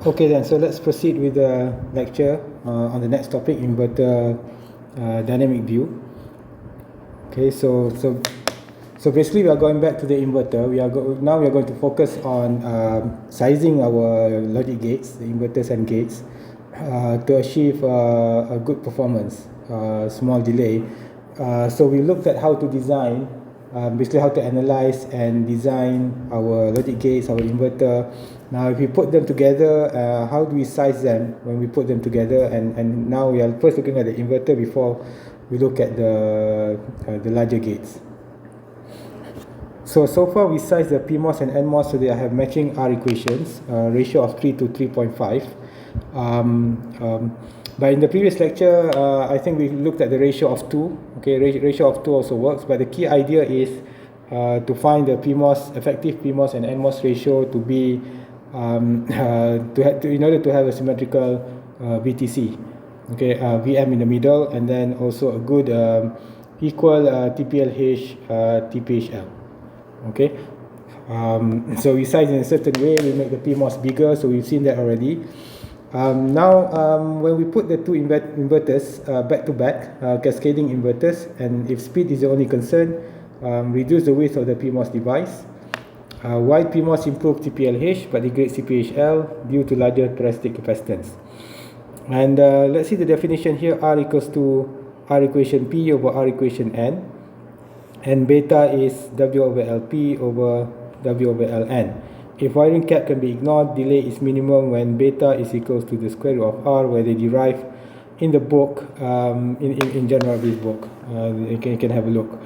Okay then, so let's proceed with the lecture on the next topic, inverter dynamic view. Okay, so basically we are going back to the inverter. Now we are going to focus on sizing our logic gates, the inverters and gates, to achieve a good performance, small delay. So we looked at how to design, basically how to analyze and design our logic gates, our inverter. Now if we put them together, how do we size them when we put them together? And now we are first looking at the inverter before we look at the larger gates. So far we size the PMOS and NMOS so they have matching R equations, ratio of 3 to 3.5. But in the previous lecture, I think we looked at the ratio of 2. Okay, ratio of 2 also works, but the key idea is to find the PMOS, effective PMOS and NMOS ratio to be, in order to have a symmetrical VTC. Okay, VM in the middle, and then also a good equal TPLH, TPHL. Okay, so we size in a certain way, we make the PMOS bigger, so we've seen that already. Now when we put the two inverters back to back, cascading inverters, and if speed is the only concern, reduce the width of the PMOS device. Wide PMOS improve TPLH but degrade CPHL due to larger parasitic capacitance. And let's see the definition here. R equals to R equation P over R equation N, and beta is W over LP over W over Ln. If wiring cap can be ignored, delay is minimum when beta is equals to the square root of R, where they derive in the book, in general this book. You can have a look.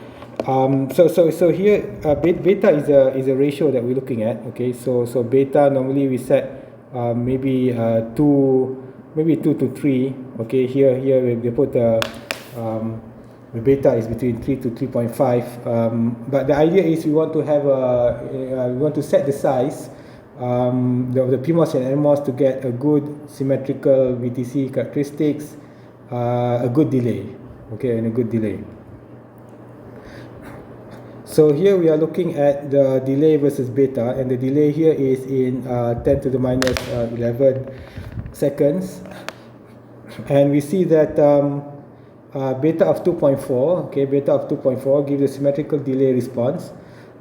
So here beta is a ratio that we're looking at. Okay, so beta normally we set maybe 2 to 3. Okay, here they put the beta is between 3 to 3.5. But the idea is we want to have we want to set the size of the PMOS and NMOS to get a good symmetrical VTC characteristics, a good delay. Okay, and a good delay. So here we are looking at the delay versus beta, and the delay here is in 10 to the minus 11 seconds, and we see that beta of 2.4, okay, beta of 2.4 gives a symmetrical delay response,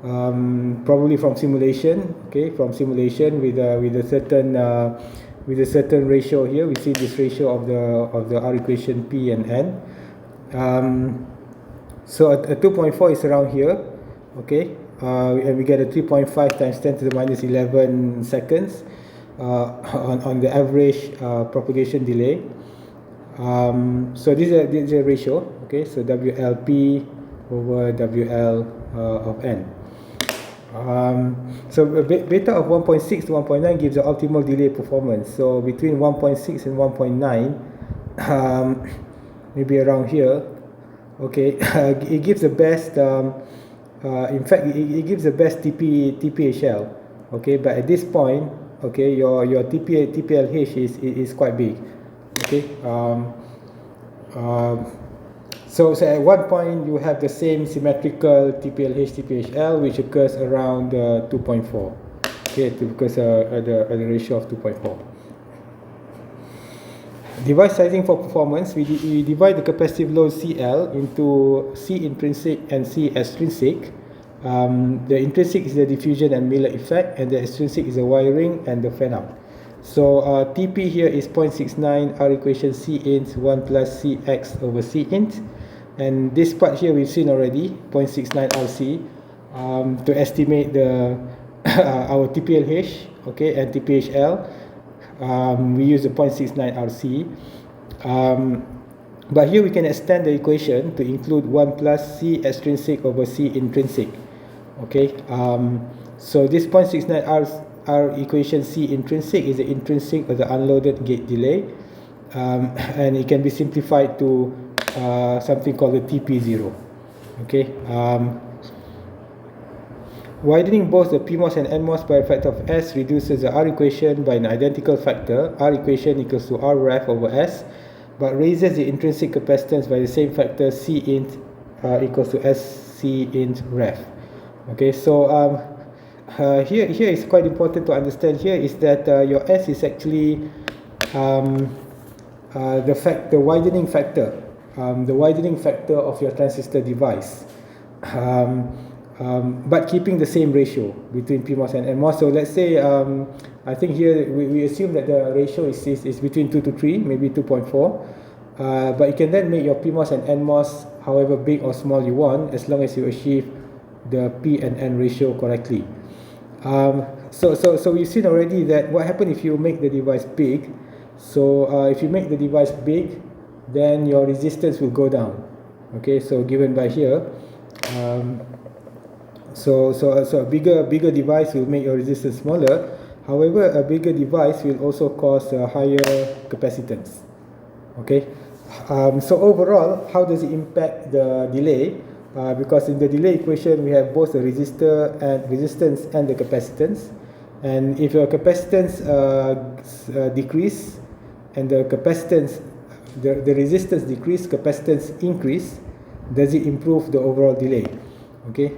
probably from simulation, okay, from simulation with a certain ratio here. We see this ratio of the R equation P and N. So a 2.4 is around here, okay, and we get a 3.5 times 10 to the minus 11 seconds on the average propagation delay. So this is a ratio, okay, so WLP over WL of N. So beta of 1.6 to 1.9 gives the optimal delay performance. So between 1.6 and 1.9, maybe around here, okay, it gives the best, in fact it gives the best TPHL, okay, but at this point, okay, your TPLH is quite big. Okay, so at one point you have the same symmetrical TPLH TPHL which occurs around 2.4. Okay, because at the ratio of 2.4. Device sizing for performance, we divide the capacitive load CL into C intrinsic and C extrinsic. The intrinsic is the diffusion and Miller effect, and the extrinsic is the wiring and the Fanout. So TP here is 0.69, R equation C int 1 plus Cx over C int, and this part here we've seen already, 0.69 RC, to estimate the our TPLH, okay, and TPHL. We use the 0.69 RC, but here we can extend the equation to include 1 plus C extrinsic over C intrinsic. Okay, so this 0.69 R equation C intrinsic is the intrinsic of the unloaded gate delay, and it can be simplified to something called the TP0. Okay, widening both the PMOS and NMOS by a factor of S reduces the R equation by an identical factor. R equation equals to R ref over S, but raises the intrinsic capacitance by the same factor. C int equals to SC int ref. Okay, so here is quite important to understand here is that your S is actually the widening factor, of your transistor device, but keeping the same ratio between PMOS and NMOS. So let's say I think here we assume that the ratio is between 2 to 3, maybe 2.4, but you can then make your PMOS and NMOS however big or small you want, as long as you achieve the P and N ratio correctly. So we've seen already that what happens if you make the device big. So if you make the device big, then your resistance will go down. Okay, so given by here, so a bigger device will make your resistance smaller. However, a bigger device will also cause a higher capacitance. Okay, so overall, how does it impact the delay? Because in the delay equation we have both the resistance and the capacitance, and if your capacitance decrease and the resistance decrease, capacitance increase, does it improve the overall delay? Okay,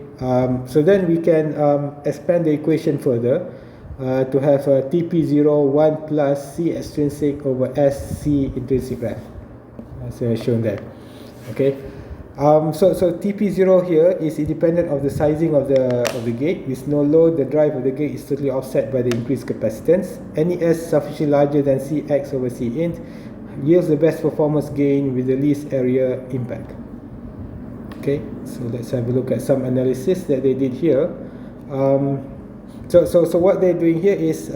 so then we can expand the equation further to have TP0 1 plus C extrinsic over SC intrinsic ref, as shown there. Okay. So TP0 here is independent of the sizing of the gate. With no load, the drive of the gate is totally offset by the increased capacitance. Any S sufficiently larger than Cx over Cint yields the best performance gain with the least area impact. Okay, so let's have a look at some analysis that they did here. So what they're doing here is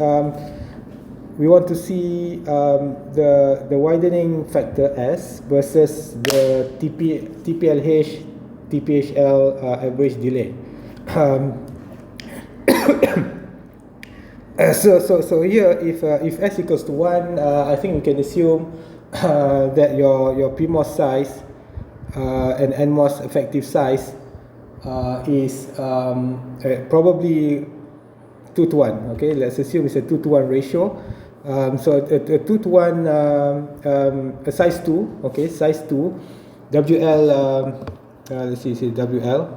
we want to see the widening factor S versus the TPLH, TPHL average delay. So here, if S equals to 1, I think we can assume that your PMOS size and NMOS effective size is probably 2 to 1. Okay, let's assume it's a 2 to 1 ratio. So a 2 to 1, a size 2, okay, size 2, WL, let's see, WL,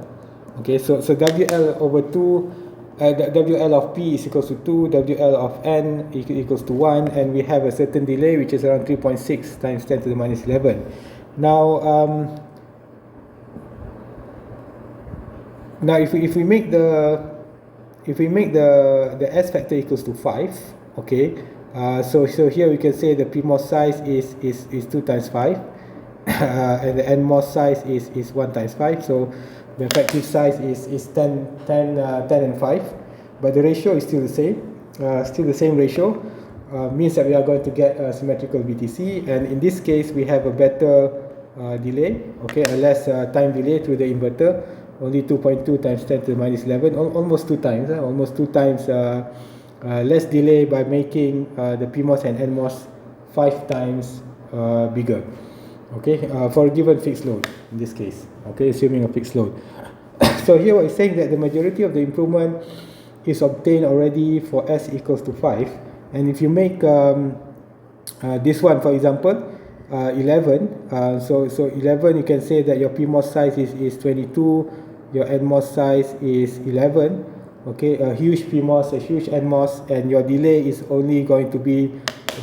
okay, so WL over 2, WL of P is equals to 2, WL of N equals to 1, and we have a certain delay which is around 3.6 times 10 to the minus 11. Now, if we make the S factor equals to 5, okay, so here we can say the PMOS size is 2 times 5, and the NMOS size is 1 times 5, so the effective size is 10 and 5, but the ratio is still the same ratio, means that we are going to get a symmetrical VTC, and in this case we have a better delay, okay, a less time delay through the inverter, only 2.2 times 10 to the minus 11, almost 2 times, less delay by making the PMOS and NMOS 5 times bigger, okay, for a given fixed load in this case, okay, assuming a fixed load. So here what it's saying that the majority of the improvement is obtained already for S equals to 5, and if you make this one, for example, 11, so 11, you can say that your PMOS size is 22, your NMOS size is 11, okay, a huge PMOS, a huge NMOS, and your delay is only going to be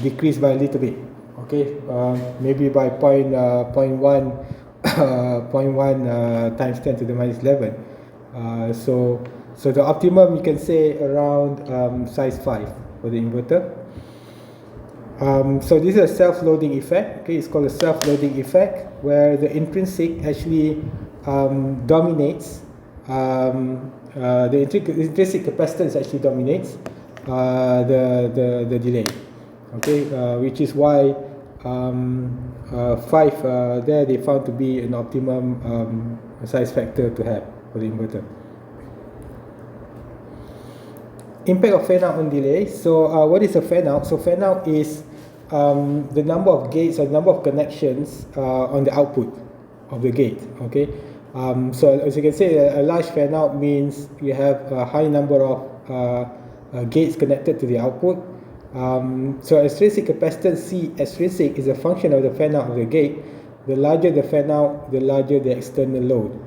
decreased by a little bit, okay, maybe by 0.1 times 10 to the minus 11. So the optimum you can say around size 5 for the inverter. So this is a self-loading effect, okay, it's called a self-loading effect, where the intrinsic actually dominates, the intrinsic capacitance actually dominates the delay, okay, which is why 5 there they found to be an optimum size factor to have for the inverter. Impact of Fanout on delay. So what is a Fanout? So Fanout is the number of gates or number of connections on the output of the gate, okay. So as you can see, a large Fanout means you have a high number of gates connected to the output. So extrinsic capacitance C extrinsic is a function of the Fanout of the gate. The larger the Fanout, the larger the external load.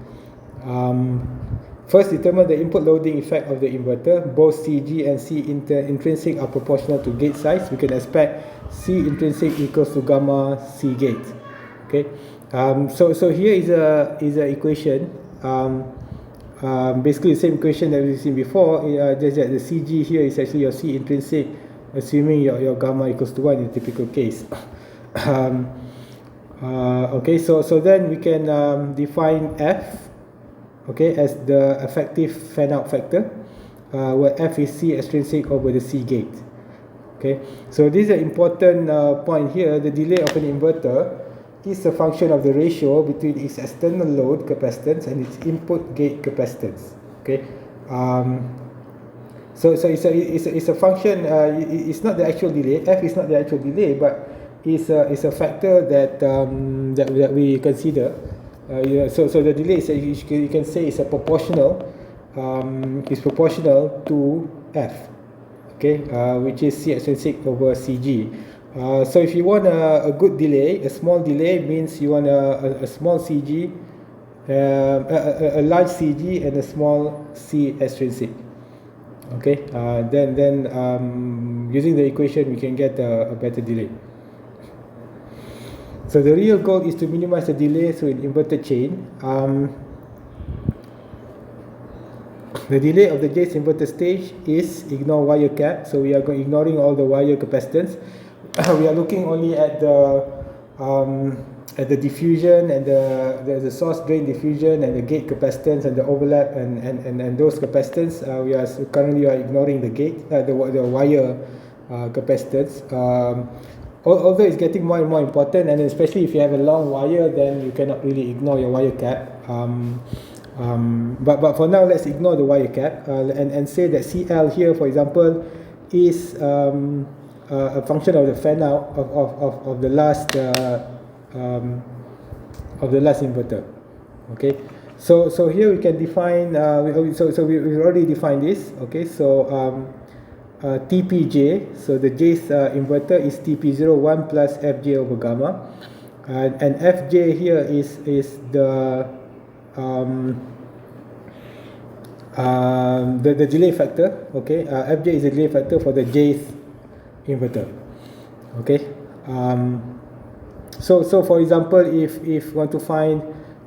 First, determine the input loading effect of the inverter. Both CG and C intrinsic are proportional to gate size. We can expect C intrinsic equals to gamma C gate. Okay. So here is a equation. Basically the same equation that we've seen before. Just that the CG here is actually your C intrinsic, assuming your gamma equals to 1 in the typical case. Okay, so then we can define F, okay, as the effective fan-out factor, where F is C extrinsic over the C gate. Okay, so this is an important point here. The delay of an inverter is a function of the ratio between its external load capacitance and its input gate capacitance. Okay, so it's a function. It's not the actual delay. F is not the actual delay, but is a factor that that we consider. So the delay is you can say is a proportional to F, okay, which is C extrinsic over CG. So if you want a good delay, a small delay means you want a small CG, a large CG and a small C extrinsic. Okay, then using the equation we can get a better delay. So the real goal is to minimize the delay through an inverter chain. The delay of the gate's inverter stage is ignore wire cap. So we are ignoring all the wire capacitance. We are looking only at the diffusion and the source drain diffusion and the gate capacitance and the overlap and those capacitance. We are currently ignoring the gate, the wire capacitance. Although it's getting more and more important, and especially if you have a long wire, then you cannot really ignore your wire cap. But for now, let's ignore the wire cap and say that CL here, for example, is a function of the fan out of the last inverter. Okay, so here we can define. So we already defined this. Okay, so TPJ, so the J's inverter is TP01 plus FJ over gamma, and FJ here is the delay factor. Okay, FJ is the delay factor for the J's inverter. Okay, so for example, if you want to find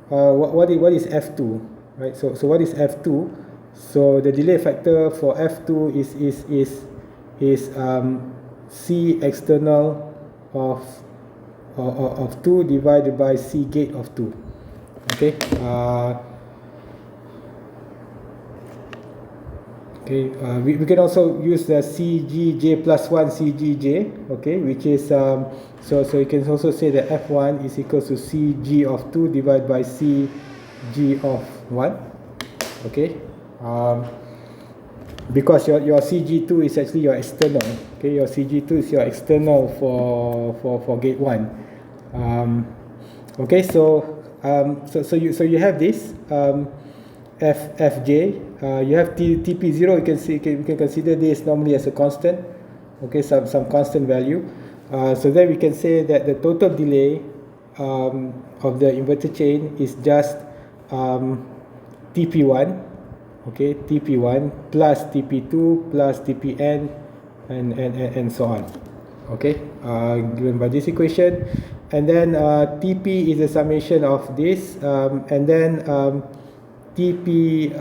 what is F2, right? So what is F2? So the delay factor for F2 is C external of 2 divided by C gate of 2. Okay. We can also use the CGJ plus 1 CGJ, okay, which is so you can also say that F1 is equals to CG of 2 divided by CG of 1, okay. Because your CG2 is actually your external. Okay, your CG2 is your external for gate 1. Okay, so you have this FJ. You have TP0. You can consider this normally as a constant. Okay, some constant value. So then we can say that the total delay of the inverter chain is just TP1. Okay, TP1 plus TP2 plus TPN and so on. Okay, given by this equation, and then TP is the summation of this, and then TP1.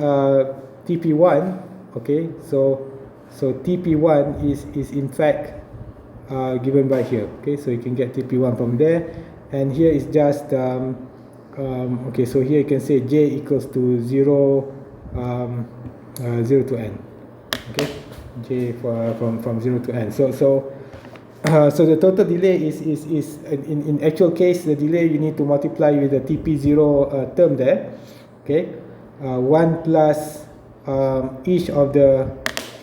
Okay, so TP1 is in fact given by here. Okay, so you can get TP1 from there, and here is just okay. So here you can say J equals to 0. 0 to n. Okay, J from 0 to n. So the total delay is in actual case the delay you need to multiply with the TP0 term there. Okay, 1 plus each of the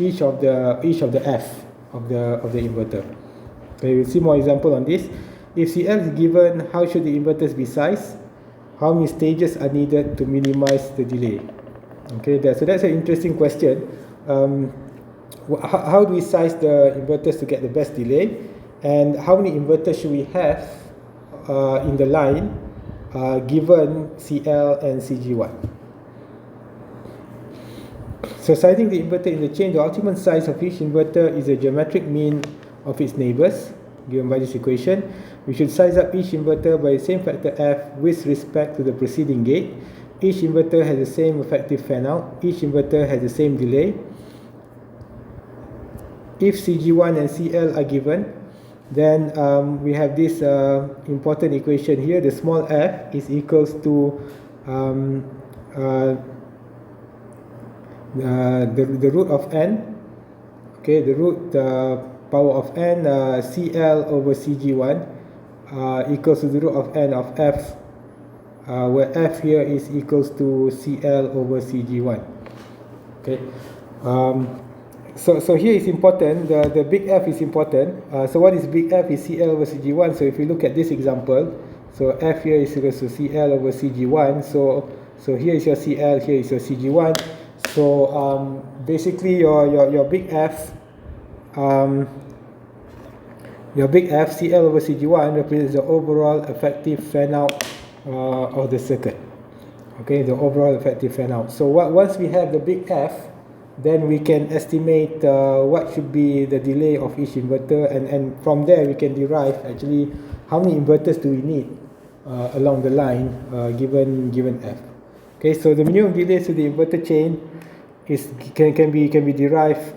F of the inverter. Okay, we'll see more example on this. If CL is given, how should the inverters be sized? How many stages are needed to minimize the delay? Okay, so that's an interesting question. How do we size the inverters to get the best delay, and how many inverters should we have in the line given CL and CG1? So sizing the inverter in the chain, the optimum size of each inverter is a geometric mean of its neighbors, given by this equation. We should size up each inverter by the same factor F with respect to the preceding gate. Each inverter has the same effective fan-out. Each inverter has the same delay. If CG1 and CL are given, then we have this important equation here. The small f is equals to the root of n, okay, the root power of n, CL over CG1 equals to the root of n of f, where f here is equals to CL over CG1. Okay, so here is important, the big F is important. So what is big F is CL over CG1. So if you look at this example, so F here is equals to CL over CG1. So here is your CL, here is your CG1. So basically your big F, CL over CG1 represents the overall effective fan out of the circuit. Okay, the overall effective fan out. So once we have the big F, then we can estimate what should be the delay of each inverter, and from there we can derive actually how many inverters do we need along the line given F. Okay, so the minimum delay to the inverter chain can be derived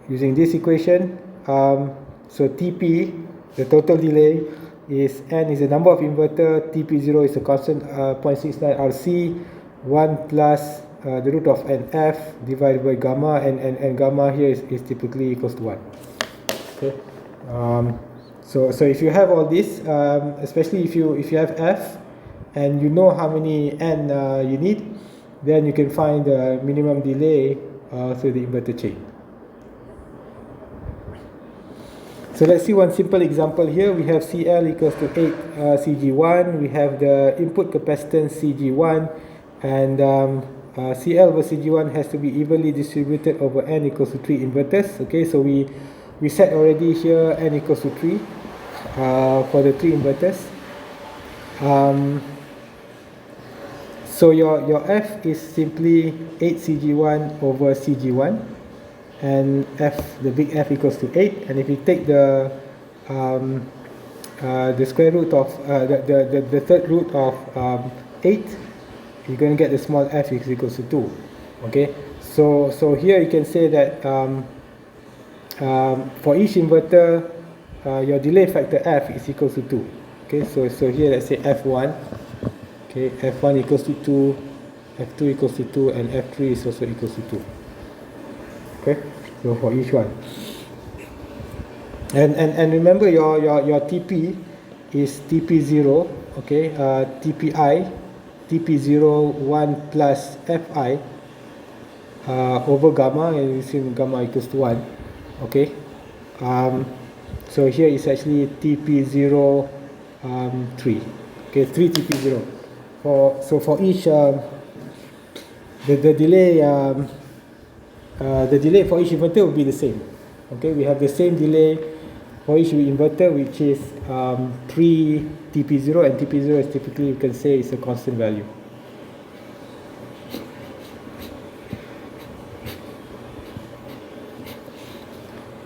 using this equation. So TP, the total delay, is N is the number of inverter, TP0 is a constant 0.69 RC, 1 plus the root of NF divided by gamma, and gamma here is typically equals to 1. Okay. So if you have all this, especially if you have F and you know how many N you need, then you can find the minimum delay through the inverter chain. So let's see one simple example here. We have CL equals to 8 CG1. We have the input capacitance CG1, and CL over CG1 has to be evenly distributed over N equals to 3 inverters. Okay, so we set already here N equals to 3 for the 3 inverters. So your F is simply 8 CG1 over CG1, and F, the big F, equals to 8. And if you take the square root of the third root of 8, you're going to get the small f is equals to 2. Okay, so here you can say that for each inverter, your delay factor f is equals to 2. Okay, so here let's say f1. Okay, f1 equals to 2, f2 equals to 2, and f3 is also equals to 2. Okay, so for each one. And remember your TP is TP0. Okay, TP0 1 plus Fi over gamma, and you see gamma equals to 1. Okay, so here is actually TP0 3. Okay, 3 TP0. So for each the delay for each inverter will be the same. Okay, we have the same delay for each inverter, which is 3 TP0, and TP0 is typically, you can say, is a constant value.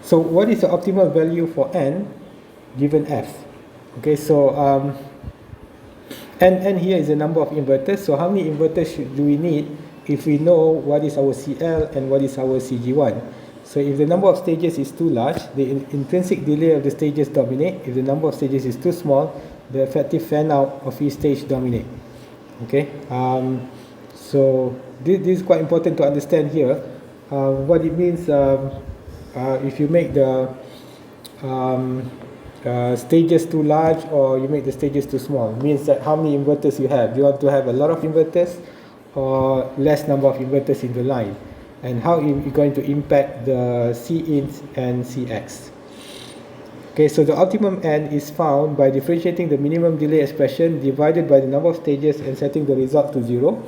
So what is the optimal value for N given F? Okay, so N here is the number of inverters. So how many inverters do we need if we know what is our CL and what is our CG1? So if the number of stages is too large, the intrinsic delay of the stages dominate. If the number of stages is too small, the effective fan out of each stage dominate. Okay, so this is quite important to understand here. What it means, if you make the stages too large or you make the stages too small, means that how many inverters you have. Do you want to have a lot of inverters or less number of inverters in the line? And how you're going to impact the C-ins and C-X. Okay, so the optimum N is found by differentiating the minimum delay expression divided by the number of stages and setting the result to 0.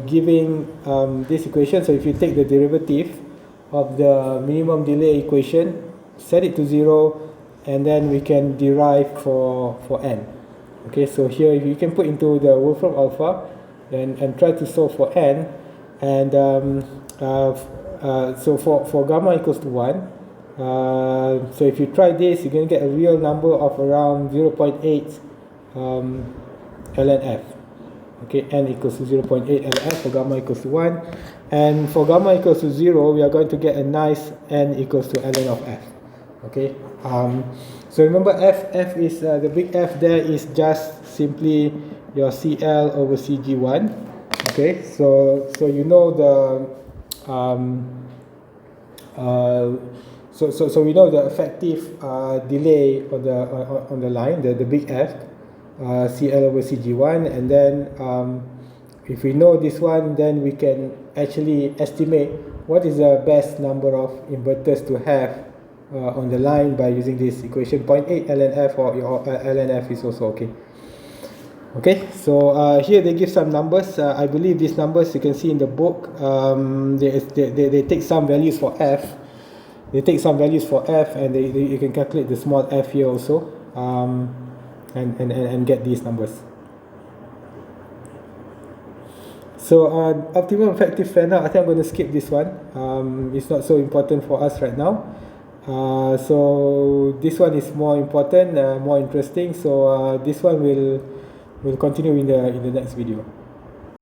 Giving this equation, so if you take the derivative of the minimum delay equation, set it to 0, and then we can derive for N. Okay, so here if you can put into the Wolfram alpha and try to solve for N, And so for gamma equals to 1, so if you try this, you're going to get a real number of around 0.8 ln f. Okay, n equals to 0.8 ln f for gamma equals to 1. And for gamma equals to 0, we are going to get a nice n equals to ln of f. Okay, so remember f is, the big F there is just simply your CL over CG1. Okay, so you know the so we know the effective delay on the line, the big F, CL over CG1, and then if we know this one, then we can actually estimate what is the best number of inverters to have on the line by using this equation. 0.8 ln f or ln f is also okay. Okay, so here they give some numbers. I believe these numbers you can see in the book. They take some values for f. They take some values for f, and you can calculate the small f here also, and get these numbers. So optimum effective Fanout, I think I'm going to skip this one. It's not so important for us right now. So this one is more important, more interesting. So this one will continue in the next video.